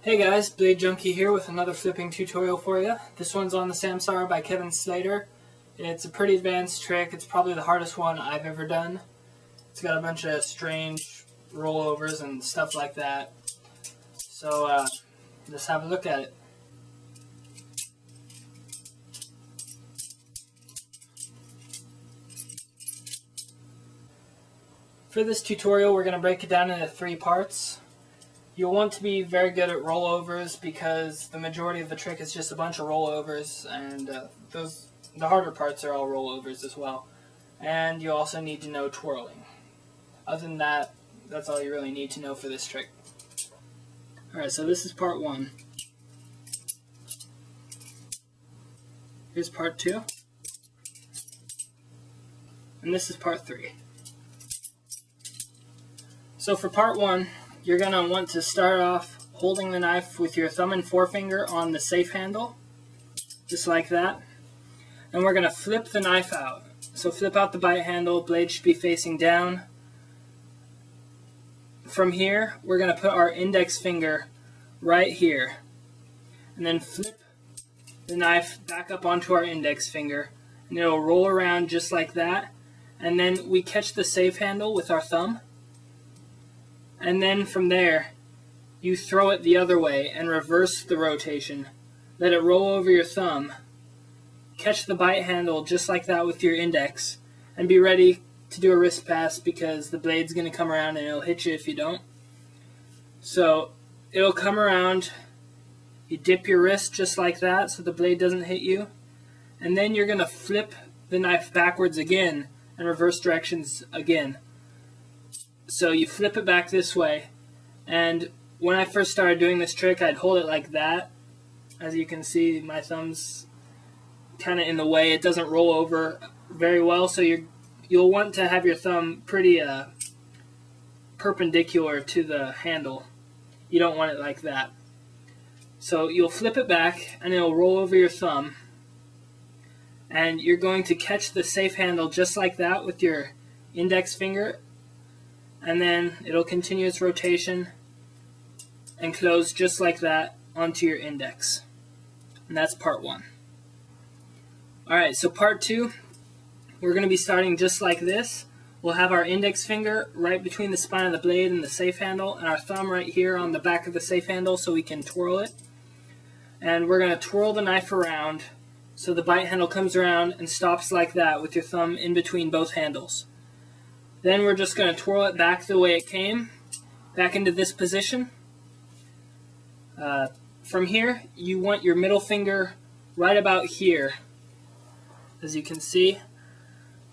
Hey guys, Blade Junkie here with another flipping tutorial for you. This one's on the Samsara by Kevinslater. It's a pretty advanced trick. It's probably the hardest one I've ever done. It's got a bunch of strange rollovers and stuff like that. So let's have a look at it. For this tutorial, we're going to break it down into 3 parts. You'll want to be very good at rollovers because the majority of the trick is just a bunch of rollovers, and the harder parts are all rollovers as well. And you also need to know twirling. Other than that, that's all you really need to know for this trick. Alright, so this is part 1. Here's part 2. And this is part 3. So for part 1, you're going to want to start off holding the knife with your thumb and forefinger on the safe handle, just like that. And we're going to flip the knife out. So flip out the bite handle, blade should be facing down. From here, we're going to put our index finger right here. And then flip the knife back up onto our index finger. And it'll roll around just like that. And then we catch the safe handle with our thumb. And then from there, you throw it the other way and reverse the rotation. Let it roll over your thumb. Catch the bite handle just like that with your index. And be ready to do a wrist pass because the blade's going to come around and it'll hit you if you don't. So it'll come around. You dip your wrist just like that so the blade doesn't hit you. And then you're going to flip the knife backwards again and reverse directions again. So you flip it back this way, and when I first started doing this trick, I'd hold it like that. As you can see, my thumb's kind of in the way. It doesn't roll over very well, so you'll want to have your thumb pretty perpendicular to the handle. You don't want it like that. So you'll flip it back, and it'll roll over your thumb, and you're going to catch the safe handle just like that with your index finger. And then it'll continue its rotation and close just like that onto your index. And that's part 1. Alright, so part 2, we're going to be starting just like this. We'll have our index finger right between the spine of the blade and the safe handle, and our thumb right here on the back of the safe handle so we can twirl it. And we're going to twirl the knife around so the bite handle comes around and stops like that with your thumb in between both handles. Then we're just going to twirl it back the way it came, back into this position. From here, you want your middle finger right about here, as you can see,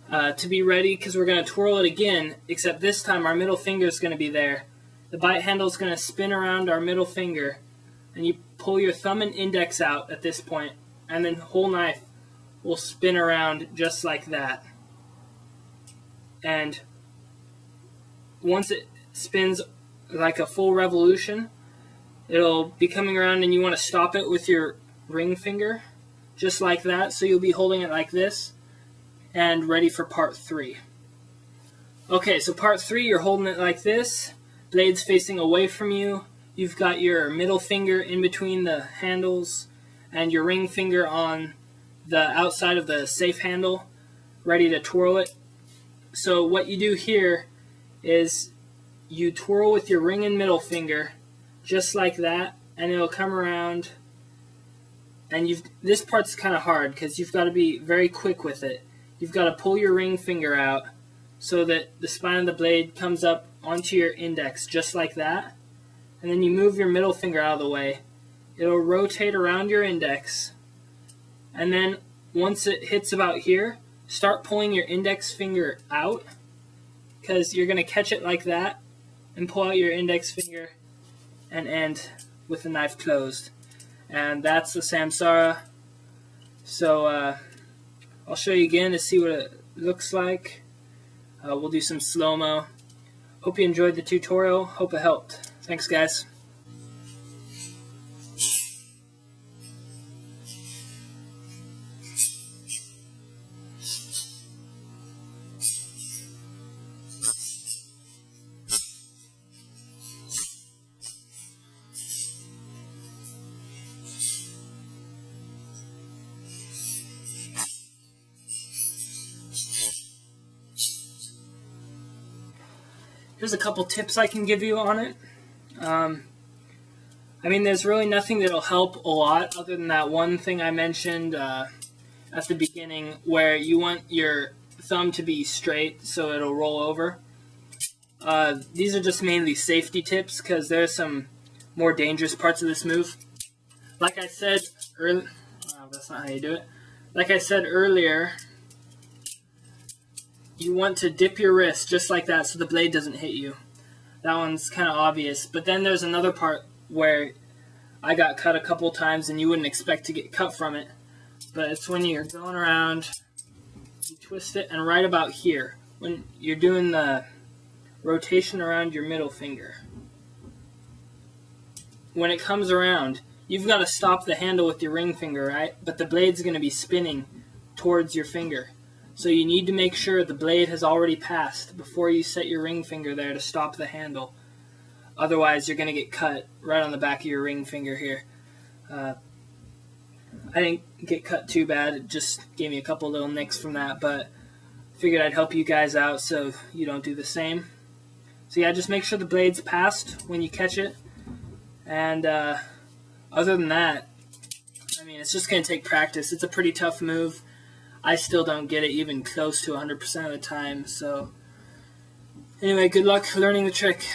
to be ready because we're going to twirl it again, except this time our middle finger is going to be there. The bite handle is going to spin around our middle finger, and you pull your thumb and index out at this point, and then the whole knife will spin around just like that. And once it spins like a full revolution, it'll be coming around and you want to stop it with your ring finger, just like that. So you'll be holding it like this and ready for part 3. Okay, so part 3, you're holding it like this, blade's facing away from you, you've got your middle finger in between the handles and your ring finger on the outside of the safe handle, ready to twirl it. So what you do here is you twirl with your ring and middle finger just like that, and it'll come around, and this part's kind of hard because you've got to be very quick with it. You've got to pull your ring finger out so that the spine of the blade comes up onto your index just like that, and then you move your middle finger out of the way. It'll rotate around your index, and then once it hits about here, start pulling your index finger out, because you're going to catch it like that and pull out your index finger and end with the knife closed. And that's the Samsara. So I'll show you again to see what it looks like. We'll do some slow-mo. Hope you enjoyed the tutorial. Hope it helped. Thanks, guys. Here's a couple tips I can give you on it. I mean, there's really nothing that'll help a lot other than that one thing I mentioned at the beginning, where you want your thumb to be straight so it'll roll over. These are just mainly safety tips because there's some more dangerous parts of this move. Like I said earlier, that's not how you do it. Like I said earlier, you want to dip your wrist just like that so the blade doesn't hit you. That one's kind of obvious. But then there's another part where I got cut a couple times and you wouldn't expect to get cut from it. But it's when you're going around, you twist it, and right about here, when you're doing the rotation around your middle finger. When it comes around, you've got to stop the handle with your ring finger, right? But the blade's going to be spinning towards your finger. So you need to make sure the blade has already passed before you set your ring finger there to stop the handle. Otherwise, you're going to get cut right on the back of your ring finger here. I didn't get cut too bad. It just gave me a couple little nicks from that, but figured I'd help you guys out so you don't do the same. So yeah, just make sure the blade's passed when you catch it. And other than that, I mean, it's just going to take practice. It's a pretty tough move. I still don't get it even close to 100% of the time. So anyway, good luck learning the trick.